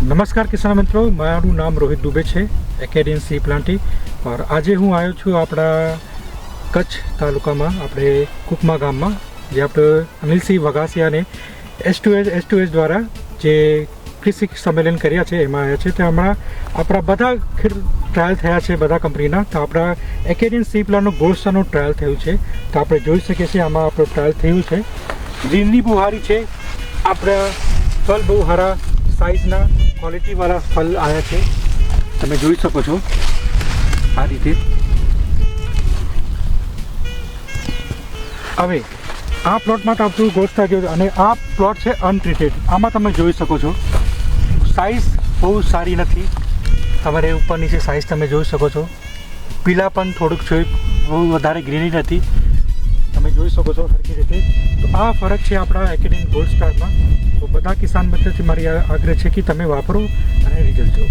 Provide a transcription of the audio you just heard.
नमस्कार किसान मित्रों, मारू नाम रोहित दुबे है, एकेडमी सी प्लांटी। और आज हूँ आयो छूँ अपना कच्छ तालुका में अपने कुकमा गाम में जे आप अनिल सिंह वघासिया ने S2S द्वारा जे कृषि सम्मेलन कर्या छे एमां आया छे। तो हमारा अपना बधा ट्रायल थया छे बधा कंपनीना। तो अपना एकेडमी सी प्लांटनो गोल्डस्टारनो ट्रायल थयुं छे। तो आपणे जोई शकीए छीए आमां आपणो ट्रायल थयुं छे। ग्रीनरी बहु सारी छे, आपणे फल बहु सारा साइजना क्वॉलिटी वाला फल आया है। तमे जोई सको छो आ रीते। हवे आ प्लॉट में आपणुं गोल्डस्टार जो अने आ प्लॉट है अनट्रीटेड। आमां तमे जोई सको छो साइज बहु सारी नहीं। तमारे ऊपर नीचे साइज तमे जोई सको छो। पीलापन थोड़ुंक छे, बहु वधारे ग्रीनरी नहीं। तमे जोई सको छो हरखी रीते। तो आ फरक है अपना एकेडमी गोल्डस्टार में। तो बधा किसान मित्रों मारी आग्रह है कि तमे वापरो अने रिजल्ट जो।